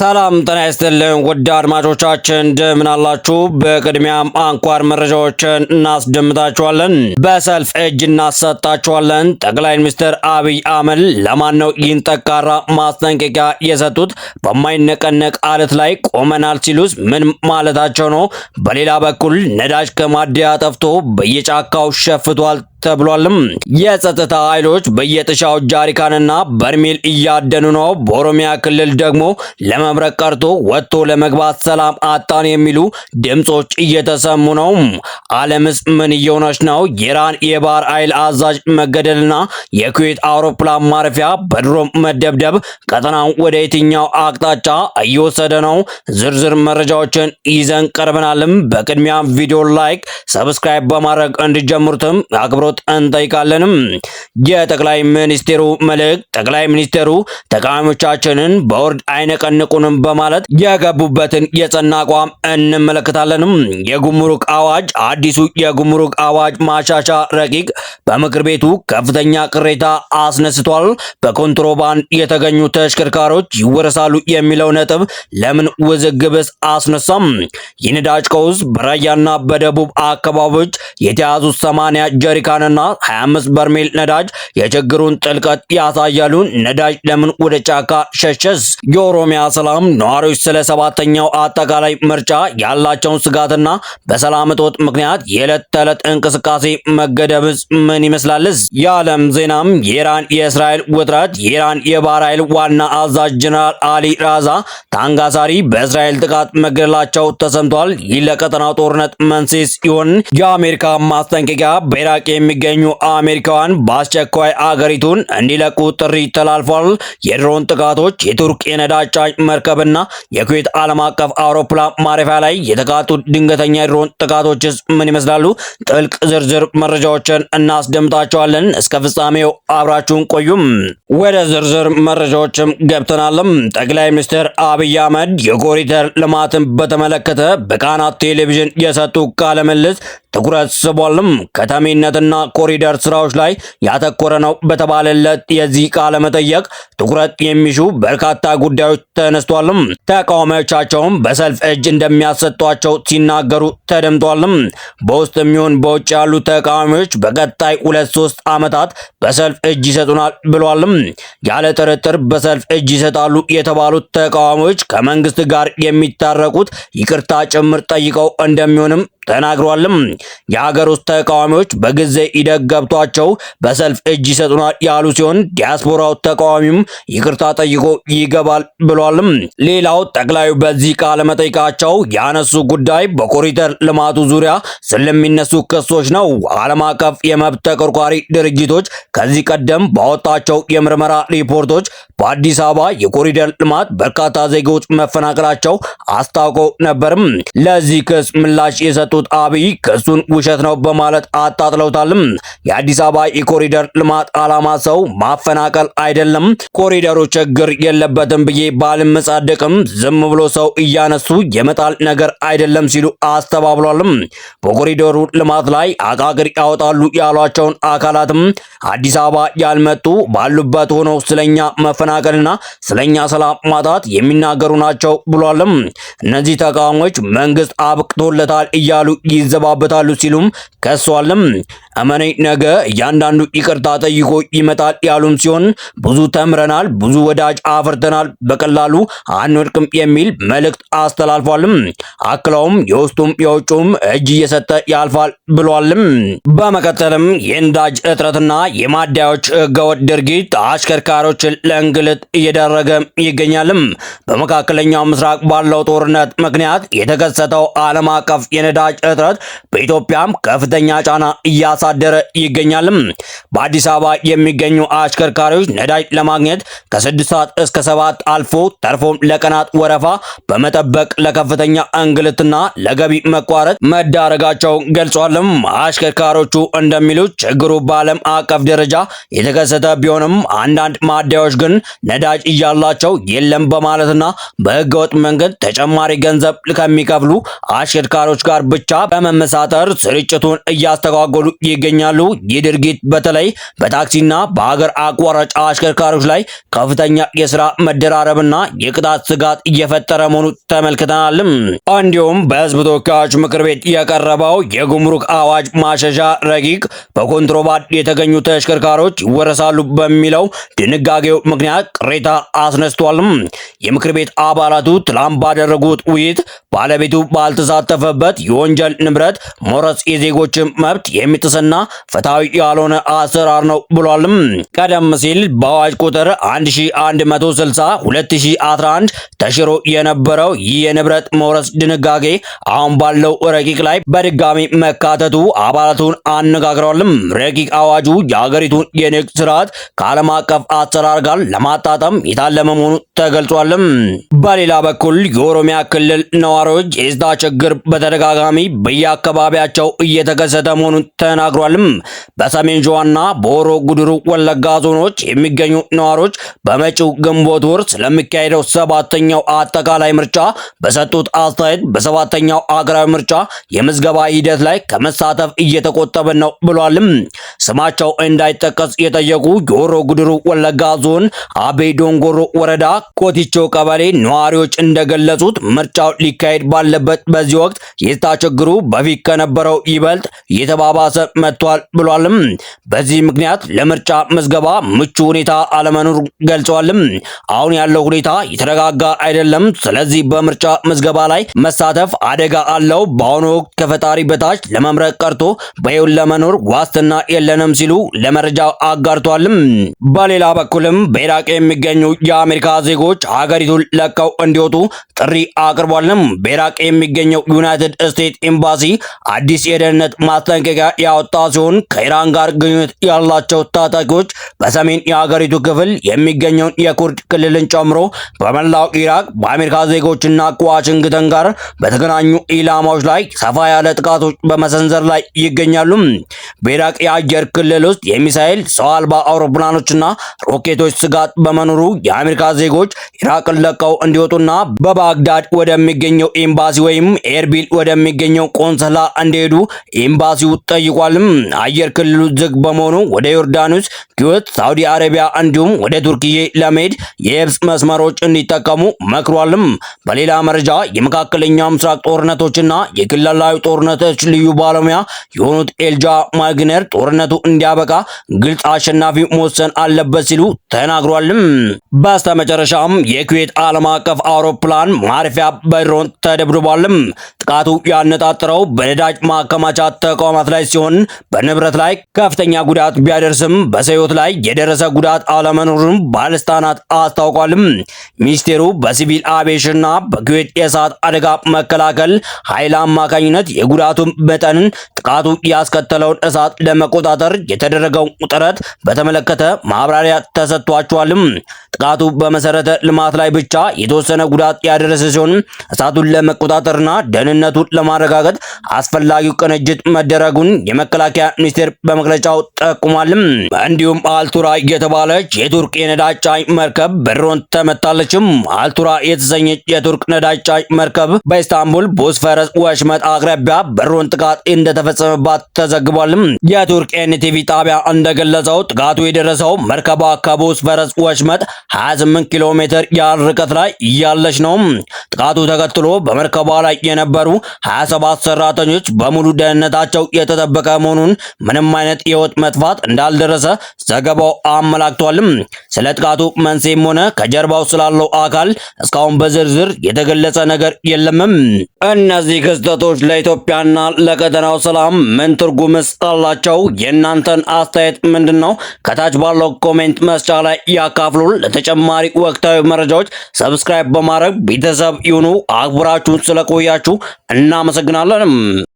ሰላም ጤና ይስጥልን ውድ አድማጮቻችን እንደምን አላችሁ? በቅድሚያም አንኳር መረጃዎችን እናስደምጣችኋለን። በሰልፍ እጅ እናሰጣችኋለን። ጠቅላይ ሚኒስትር አብይ አህመድ ለማን ነው ይህን ጠንካራ ማስጠንቀቂያ የሰጡት? በማይነቀነቅ አለት ላይ ቆመናል ሲሉስ ምን ማለታቸው ነው? በሌላ በኩል ነዳጅ ከማደያ ጠፍቶ በየጫካው ሸፍቷል ተብሏልም። የጸጥታ ኃይሎች በየጥሻው ጃሪካንና በርሜል እያደኑ ነው። በኦሮሚያ ክልል ደግሞ ለመብረቅ ቀርቶ ወጥቶ ለመግባት ሰላም አጣን የሚሉ ድምጾች እየተሰሙ ነው። ዓለምስ ምን እየሆነች ነው? የኢራን የባህር ኃይል አዛዥ መገደልና የኩዌት አውሮፕላን ማረፊያ በድሮን መደብደብ ቀጠናው ወደ የትኛው አቅጣጫ እየወሰደ ነው? ዝርዝር መረጃዎችን ይዘን ቀርበናልም። በቅድሚያም ቪዲዮ ላይክ፣ ሰብስክራይብ በማድረግ እንዲጀምሩትም አክብሮት እንጠይቃለንም። የጠቅላይ ሚኒስቴሩ መልእክት። ጠቅላይ ሚኒስቴሩ ተቃዋሚዎቻችንን በወርድ አይነቀንቁንም በማለት የገቡበትን የጸና አቋም እንመለከታለንም። የጉምሩክ አዋጅ። አዲሱ የጉምሩክ አዋጅ ማሻሻያ ረቂቅ በምክር ቤቱ ከፍተኛ ቅሬታ አስነስቷል። በኮንትሮባንድ የተገኙ ተሽከርካሪዎች ይወረሳሉ የሚለው ነጥብ ለምን ውዝግብስ አስነሳም? የነዳጅ ቀውስ። በራያና በደቡብ አካባቢዎች የተያዙ 80 ጀሪካንና 25 በርሜል ነዳጅ የችግሩን ጥልቀት ያሳያሉ። ነዳጅ ለምን ወደ ጫካ ሸሸስ? የኦሮሚያ ሰላም። ነዋሪዎች ስለ ሰባተኛው አጠቃላይ ምርጫ ያላቸውን ስጋትና በሰላም እጦት ምክንያት የዕለት ተዕለት እንቅስቃሴ መገደብስ ምን ይመስላልስ? የዓለም ዜናም። የኢራን የእስራኤል ውጥረት። የኢራን የባህር ኃይል ዋና አዛዥ ጀነራል አሊ ራዛ ታንጋሳሪ በእስራኤል ጥቃት መገደላቸው ተሰምቷል። ይህ ለቀጠናው ጦርነት መንስኤ ሲሆን የአሜሪካ ማስጠንቀቂያ። በኢራቅ የሚገኙ አሜሪካውያን በአስቸኳይ አገሪቱን እንዲለቁ ጥሪ ተላልፏል። የድሮን ጥቃቶች። የቱርክ የነዳጅ ጫኝ መርከብና የኩዌት ዓለም አቀፍ አውሮፕላን ማረፊያ ላይ የተቃጡ ድንገተኛ የድሮን ጥቃቶችስ ምን ይመስላሉ? ጥልቅ ዝርዝር መረጃዎችን እናስደምጣቸዋለን። እስከ ፍጻሜው አብራችሁን ቆዩም። ወደ ዝርዝር መረጃዎችም ገብተናልም። ጠቅላይ ሚኒስትር አብይ አህመድ የኮሪደር ልማትን በተመለከተ በቃና ቴሌቪዥን የሰጡ ቃለ ምልልስ ትኩረት ስቧልም። ከተሜነትና ኮሪደር ስራዎች ላይ ያተኮረ ነው በተባለለት የዚህ ቃለ መጠየቅ ትኩረት የሚሹ በርካታ ጉዳዮች ተነስቷልም። ተቃዋሚዎቻቸውም በሰልፍ እጅ እንደሚያሰጧቸው ሲናገሩ ተደምጧልም። በውስጥ የሚሆን በውጭ ያሉ ተቃዋሚዎች በቀጣይ 2-3 ዓመታት በሰልፍ እጅ ይሰጡናል ብሏልም። ያለ ጥርጥር በሰልፍ እጅ ይሰጣሉ የተባሉት ተቃዋሚዎች ከመንግስት ጋር የሚታረቁት ይቅርታ ጭምር ጠይቀው እንደሚሆንም ተናግሯልም። የሀገር ውስጥ ተቃዋሚዎች በጊዜ ኢደግ ገብቷቸው በሰልፍ እጅ ይሰጡናል ያሉ ሲሆን ዲያስፖራው ተቃዋሚም ይቅርታ ጠይቆ ይገባል ብሏልም። ሌላው ጠቅላዩ በዚህ ቃለ መጠይቃቸው ያነሱ ጉዳይ በኮሪደር ልማቱ ዙሪያ ስለሚነሱ ክሶች ነው። ዓለም አቀፍ የመብት ተቆርቋሪ ድርጅቶች ከዚህ ቀደም ባወጣቸው የምርመራ ሪፖርቶች በአዲስ አበባ የኮሪደር ልማት በርካታ ዜጎች መፈናቀላቸው አስታውቀው ነበርም። ለዚህ ክስ ምላሽ የሰጡት አብይ ክሱን ውሸት ነው በማለት አጣጥለውታልም። የአዲስ አበባ የኮሪደር ልማት ዓላማ ሰው ማፈናቀል አይደለም፣ ኮሪደሩ ችግር የለበትም ብዬ ባልመጻደቅም ዝም ብሎ ሰው እያነሱ የመጣል ነገር አይደለም ሲሉ አስተባብሏልም። በኮሪደሩ ልማት ላይ አቃቅር ያወጣሉ ያሏቸውን አካላትም አዲስ አበባ ያልመጡ ባሉበት ሆነው ስለኛ መፈናቀልና ስለኛ ሰላም ማጣት የሚናገሩ ናቸው ብሏልም። እነዚህ ተቃዋሚዎች መንግስት አብቅቶለታል እያሉ ይዘባበታሉ ሲሉም ከሷልም። እመኔ ነገ እያንዳንዱ ይቅርታ ጠይቆ ይመጣል ያሉም ሲሆን ብዙ ተምረናል፣ ብዙ ወዳጅ አፍርተናል፣ በቀላሉ አንወድቅም የሚል መልእክት አስተላልፏልም። አክለውም የውስጡም የውጭውም እጅ እየሰጠ ያልፋል ብሏልም። በመቀጠልም የነዳጅ እጥረትና የማደያዎች ህገወጥ ድርጊት አሽከርካሪዎችን ለእንግልት እየዳረገ ይገኛልም። በመካከለኛው ምስራቅ ባለው ጦርነት ምክንያት የተከሰተው ዓለም አቀፍ የነዳጅ እጥረት በኢትዮጵያም ከፍተኛ ጫና እያሳደረ ይገኛልም። በአዲስ አበባ የሚገኙ አሽከርካሪዎች ነዳጅ ለማግኘት ከ6 ሰዓት እስከ 7 አልፎ ተርፎም ለቀናት ወረፋ በመጠበቅ ለከፍተኛ እንግልትና ለገቢ መቋረጥ መዳረጋቸው ገልጿልም። አሽከርካሪዎቹ እንደሚሉት ችግሩ በዓለም አቀፍ ደረጃ የተከሰተ ቢሆንም አንዳንድ ማደያዎች ግን ነዳጅ እያላቸው የለም በማለትና በህገወጥ መንገድ ተጨማሪ ገንዘብ ከሚከፍሉ አሽከርካሪዎች ጋር ብቻ በመመሳጠር ስርጭቱን እያስተጓጎሉ ይገኛሉ። ይህ ድርጊት በተለይ በታክሲና በሀገር አቋራጭ አሽከርካሪዎች ላይ ከፍተኛ የስራ መደራረብና የቅጣት ስጋት እየፈጠረ መሆኑ ተመልክተናል። እንዲሁም በህዝብ ተወካዮች ምክር ቤት የቀረበው የጉምሩክ አዋጅ ማሻሻያ ረቂቅ በኮንትሮባንድ የተገኙ ተሽከርካሪዎች ይወረሳሉ በሚለው ድንጋጌው ምክንያት ቅሬታ አስነስቷል። የምክር ቤት አባላቱ ትላንት ባደረጉት ውይይት ባለቤቱ ባልተሳተፈበት የወንጀል ንብረት መውረስ የዜጎችን መብት የሚጥስና ፍትሐዊ ያልሆነ አሰራር ነው ብሏል። ቀደም ሲል በአዋጅ ቁጥር 1160 2011 ተሽሮ የነበረው ይህ የንብረት መውረስ ድንጋጌ አሁን ባለው ረቂቅ ላይ በድጋሚ መካተቱ አባላቱን አነጋግረዋል። ረቂቅ አዋጁ የሀገሪቱን የንግድ ስርዓት ከዓለም አቀፍ አሰራር ጋር ለማጣጣም የታለመ መሆኑ ተገልጿል። በሌላ በኩል የኦሮሚያ ክልል ነዋሪዎች የጸጥታ ችግር በተደጋጋሚ በየአካባቢያቸው እየተከሰተ መሆኑን ተናግሯል። በሰሜን ሸዋና በሆሮ ጉዱሩ ወለጋ ዞኖች የሚገኙ ነዋሪዎች በመጪው ግንቦት ወር ስለሚካሄደው ሰባተኛው አጠቃላይ ምርጫ በሰጡት አስተያየት በሰባተኛው አገራዊ ምርጫ የምዝገባ ሂደት ላይ ከመሳተፍ እየተቆጠበ ነው ብሏል። ስማቸው እንዳይጠቀስ የጠየቁ የሆሮ ጉዱሩ ወለጋ ዞን አቤ ዶንጎሮ ወረዳ ኮቲቾ ቀበሌ ነዋሪዎች እንደገለጹት ምርጫው ሊካሄድ ባለበት በዚህ ወቅት የጸጥታ ችግሩ በፊት ከነበረው ይበልጥ እየተባባሰ መጥቷል ብሏል። በዚህ ምክንያት ለምርጫ ምዝገባ ምቹ ሁኔታ አለመኖር ገልጸዋል። አሁን ያለው ሁኔታ የተረጋጋ አይደለም። ስለዚህ በምርጫ ምዝገባ ላይ መሳተፍ አደጋ አለው። በአሁኑ ወቅት ከፈጣሪ በታች ለመምረጥ ቀርቶ በሕይወት ለመኖር ዋስትና የለንም ሲሉ ለመረጃው አጋርቷል። በሌላ በኩልም በኢራቅ የሚገኙ የአሜሪካ ዜጎች ሀገሪቱን ለቀው እንዲወጡ ጥሪ አቅርቧል። በኢራቅ የሚገኘው ዩናይትድ ስቴትስ ኤምባሲ አዲስ የደህንነት ማስጠንቀቂያ ያወጣ ሲሆን ከኢራን ጋር ግንኙነት ያላቸው ታጣቂዎች በሰሜን የሀገሪቱ ክፍል የሚገኘውን የኩርድ ክልልን ጨምሮ በመላው ኢራቅ በአሜሪካ ዜጎችና ከዋሽንግተን ጋር በተገናኙ ኢላማዎች ላይ ሰፋ ያለ ጥቃቶች በመሰንዘር ላይ ይገኛሉ። በኢራቅ የአየር ክልል ውስጥ የሚሳኤል ሰው አልባ አውሮፕላኖችና ሮኬቶች ስጋት በመኖሩ የአሜሪካ ዜጎች ኢራቅን ለቀው እንዲወጡና በባግዳድ ወደሚገኘው ኤምባሲ ወይም ኤርቢል ወደሚገኘው ቆንስላ እንዲሄዱ ኤምባሲው ጠይቋል። አየር ክልሉ ዝግ በመሆኑ ወደ ዮርዳኖስ፣ ኩዌት፣ ሳውዲ አረቢያ እንዲሁም ወደ ቱርኪዬ ለመሄድ የየብስ መስመሮች እንዲጠቀሙ መክሯል። በሌላ መረጃ የመካከለኛው ምስራቅ ጦርነቶችና የክልላዊ ጦርነቶች ልዩ ባለሙያ የሆኑት ኤልጃ ማግነር ጦርነቱ እንዲያበቃ ግልጽ አሸናፊ መወሰን አለበት ሲሉ ተናግሯል። በስተመጨረሻም የኩዌት ዓለም አቀፍ አውሮፕላን ማረፊያ በድሮን ተደብድቧል። ጥቃቱ ያነጣጠረው በነዳጅ ማከማቻ ተቋማት ላይ ሲሆን በንብረት ላይ ከፍተኛ ጉዳት ቢያደርስም በሰው ሕይወት ላይ የደረሰ ጉዳት አለመኖሩን ባለስልጣናት አስታውቋል። ሚኒስቴሩ በሲቪል አቪዬሽንና በኩዌት የእሳት አደጋ መከላከል ኃይል አማካኝነት የጉዳቱን መጠንን፣ ጥቃቱ ያስከተለውን እሳት ለመቆጣጠር የተደረገው ጥረት በተመለከተ ማብራሪያ ተሰጥቷቸዋል። ጥቃቱ በመሰረተ ልማት ላይ ብቻ የተወሰነ ጉዳት ያደረሰ ሲሆን እሳቱን ለመቆጣጠርና ደህንነቱን ለማረጋገጥ አስፈላጊው ቅንጅት መደረጉን የመከላከያ ሚኒስቴር በመግለጫው ጠቁሟል። እንዲሁም አልቱራ የተባለች የቱርክ የነዳጅ ጫኝ መርከብ በድሮን ተመታለች። አልቱራ የተሰኘች የቱርክ ነዳጅ ጫኝ መርከብ በኢስታንቡል ቦስፈረስ ወሽመጥ አቅራቢያ በድሮን ጥቃት እንደተፈጸመባት ተዘግቧል። የቱርክ ኤንቲቪ ጣቢያ እንደገለጸው ጥቃቱ የደረሰው መርከቧ ከቦስፈረስ ወሽመጥ 28 ኪሎ ሜትር ያህል ርቀት ላይ እያለች ነው። ጥቃቱ ተከትሎ በመርከቧ ላይ የነበሩ 27 ሰራተኞች በሙሉ ደህንነታቸው የተጠበቀ መሆኑን፣ ምንም አይነት የህይወት መጥፋት እንዳልደረሰ ዘገባው አመላክቷል። ስለ ጥቃቱ መንስኤም ሆነ ከጀርባው ስላለው አካል እስካሁን በዝርዝር የተገለጸ ነገር የለም። እነዚህ ክስተቶች ለኢትዮጵያና ለቀጠናው ሰላም ምን ትርጉምስ አላቸው? የእናንተን አስተያየት ምንድን ነው? ከታች ባለው ኮሜንት መስጫ ላይ ያካፍሉን። ለተጨማሪ ወቅታዊ መረጃዎች ሰብስክራይብ በማድረግ ቤተሰብ ይሁኑ። አክብራችሁን ስለቆያችሁ እናመሰግናለን።